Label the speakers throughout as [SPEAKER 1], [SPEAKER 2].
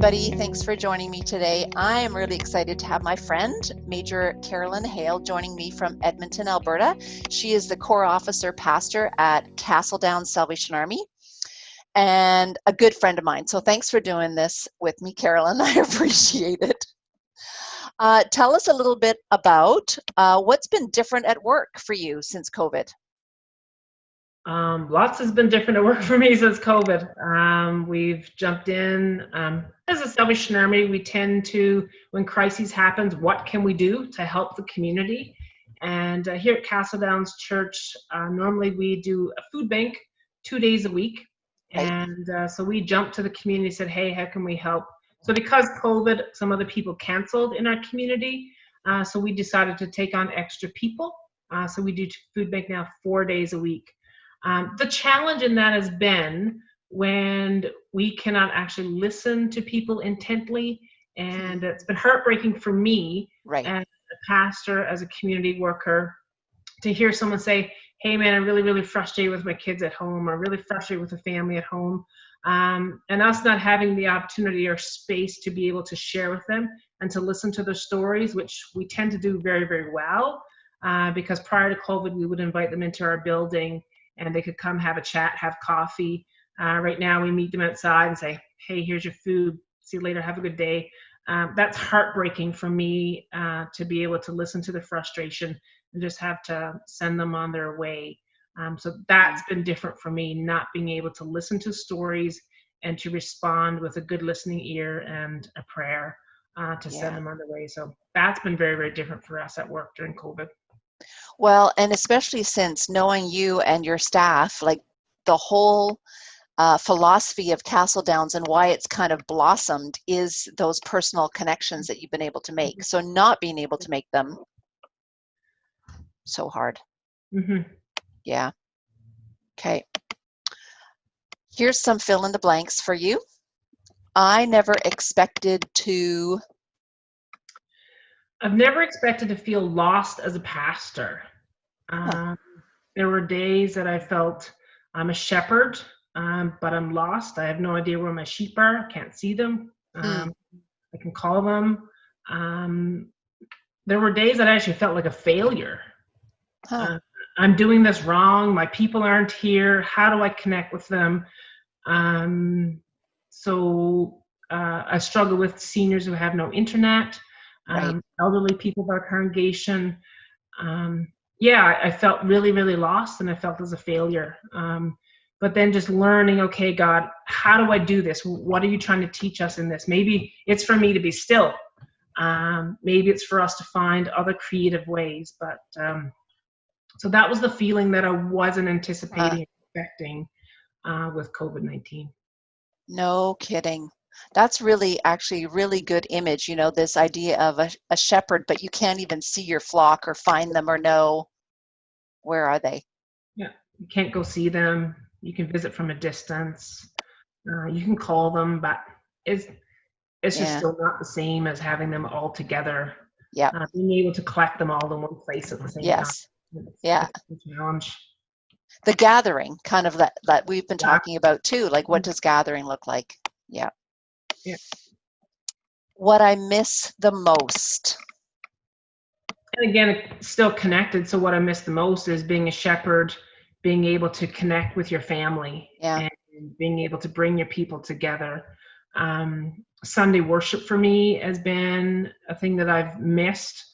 [SPEAKER 1] everybody. Thanks for joining me today. I am really excited to have my friend, Major Carolyn Hale, joining me from Edmonton, Alberta. She is the Corps Officer Pastor at Castle Downs Salvation Army and a good friend of mine. So thanks for doing this with me, Carolyn. I appreciate it. Tell us a little bit about what's been different at work for you since COVID.
[SPEAKER 2] Lots has been different at work for me since COVID. We've jumped in. As a Salvation Army, we tend to, when crises happens, what can we do to help the community? And here at Castle Downs Church, normally we do a food bank 2 days a week.
[SPEAKER 1] Right.
[SPEAKER 2] And so we jumped to the community and said, hey, how can we help? So because COVID, some other people canceled in our community, so we decided to take on extra people. So we do food bank now 4 days a week. The challenge in that has been when we cannot actually listen to people intently, and it's been heartbreaking for me as a pastor, as a community worker, to hear someone say, hey man, I'm really, really frustrated with my kids at home, or really frustrated with the family at home, and us not having the opportunity or space to be able to share with them and to listen to their stories, which we tend to do very, very well, because prior to COVID, we would invite them into our building and they could come have a chat, have coffee. Right now we meet them outside and say, hey, here's your food. See you later. Have a good day. That's heartbreaking for me to be able to listen to the frustration and just have to send them on their way. So that's been different for me, not being able to listen to stories and to respond with a good listening ear and a prayer to send them on their way. So that's been very, very different for us at work during COVID.
[SPEAKER 1] Well, and especially since knowing you and your staff, like the whole philosophy of Castle Downs and why it's kind of blossomed is those personal connections that you've been able to make. So not being able to make them, so hard.
[SPEAKER 2] Mm-hmm.
[SPEAKER 1] Yeah. Okay. Here's some fill in the blanks for you. I never expected to.
[SPEAKER 2] I've never expected to feel lost as a pastor. There were days that I felt I'm a shepherd, but I'm lost. I have no idea where my sheep are. I can't see them. I can call them. There were days that I actually felt like a failure. I'm doing this wrong. My people aren't here. How do I connect with them? So I struggle with seniors who have no internet. Elderly people of our congregation. I felt really, really lost, and I felt as a failure. But then just learning, okay, God, how do I do this? What are you trying to teach us in this? Maybe it's for me to be still. Maybe it's for us to find other creative ways. But so that was the feeling that I wasn't anticipating, expecting with COVID-19.
[SPEAKER 1] No kidding. That's really actually really good image, you know, this idea of a shepherd, but you can't even see your flock or find them or know where are they.
[SPEAKER 2] Yeah, you can't go see them. You can visit from a distance. You can call them, but it's just still not the same as having them all together.
[SPEAKER 1] Yeah.
[SPEAKER 2] Being able to collect them all in one place at the same time.
[SPEAKER 1] Yeah.
[SPEAKER 2] It's a challenge.
[SPEAKER 1] The gathering, kind of that we've been talking about too. Like, what does gathering look like? Yeah. What I miss the most.
[SPEAKER 2] And again, it's still connected. So what I miss the most is being a shepherd, being able to connect with your family, and being able to bring your people together. Sunday worship for me has been a thing that I've missed.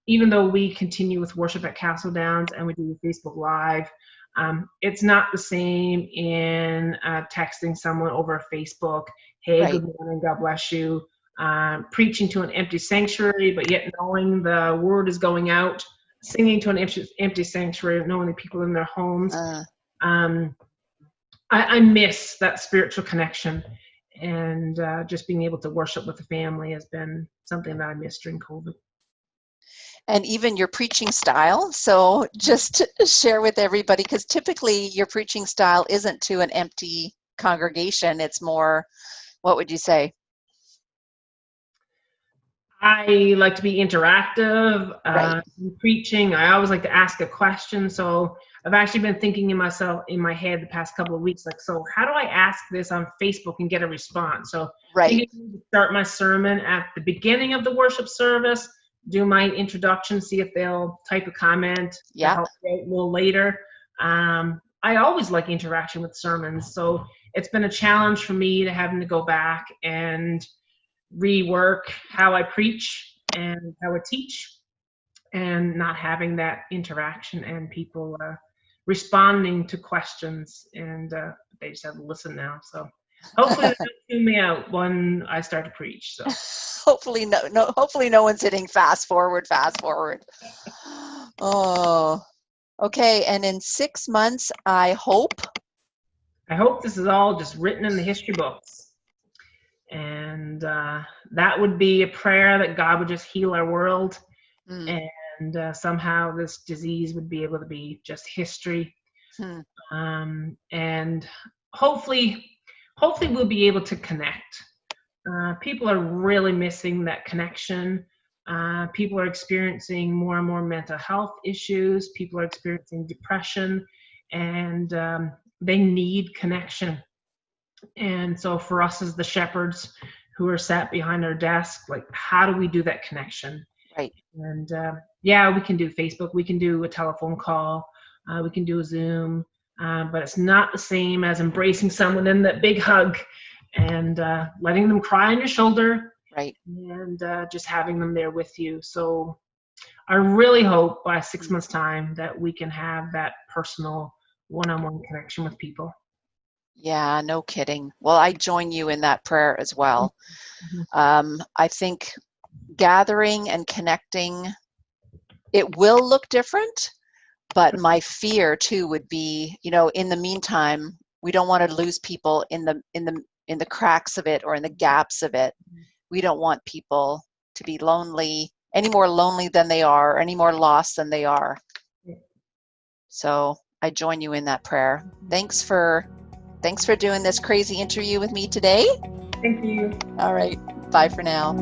[SPEAKER 2] Even though we continue with worship at Castle Downs and we do Facebook Live, it's not the same in texting someone over Facebook, hey, good morning, God bless you. Preaching to an empty sanctuary, but yet knowing the word is going out, singing to an empty sanctuary, knowing the people in their homes. I miss that spiritual connection, and just being able to worship with the family has been something that I missed during COVID.
[SPEAKER 1] And even your preaching style. So just to share with everybody, because typically your preaching style isn't to an empty congregation. It's more, what would you say?
[SPEAKER 2] I like to be interactive. In preaching, I always like to ask a question. So I've actually been thinking in my head the past couple of weeks, like, so how do I ask this on Facebook and get a response? So
[SPEAKER 1] Right.
[SPEAKER 2] thinking to start my sermon at the beginning of the worship service, do my introduction, see if they'll type a comment to
[SPEAKER 1] Yeah.
[SPEAKER 2] help out a little later. I always like interaction with sermons, so it's been a challenge for me to having to go back and rework how I preach and how I teach, and not having that interaction and people responding to questions, and they just have to listen now. So hopefully they don't tune me out when I start to preach. So
[SPEAKER 1] Hopefully hopefully no one's hitting fast forward. Oh, okay. And in 6 months, I hope
[SPEAKER 2] this is all just written in the history books, and that would be a prayer that God would just heal our world, and somehow this disease would be able to be just history. And hopefully we'll be able to connect. People are really missing that connection. People are experiencing more and more mental health issues. People are experiencing depression, and they need connection. And so for us as the shepherds who are sat behind our desk, like, how do we do that connection?
[SPEAKER 1] Right.
[SPEAKER 2] And yeah, we can do Facebook, we can do a telephone call, we can do a Zoom, but it's not the same as embracing someone in that big hug and letting them cry on your shoulder.
[SPEAKER 1] Right.
[SPEAKER 2] And just having them there with you. So I really hope by 6 months' time that we can have that personal one-on-one connection with people.
[SPEAKER 1] Yeah, no kidding. Well, I join you in that prayer as well. I think gathering and connecting, it will look different, but my fear too would be, in the meantime, we don't want to lose people in the cracks of it or in the gaps of it. We don't want people to be lonely, any more lonely than they are, or any more lost than they are. So I join you in that prayer. Thanks for doing this crazy interview with me today.
[SPEAKER 2] Thank you.
[SPEAKER 1] All right. Bye for now.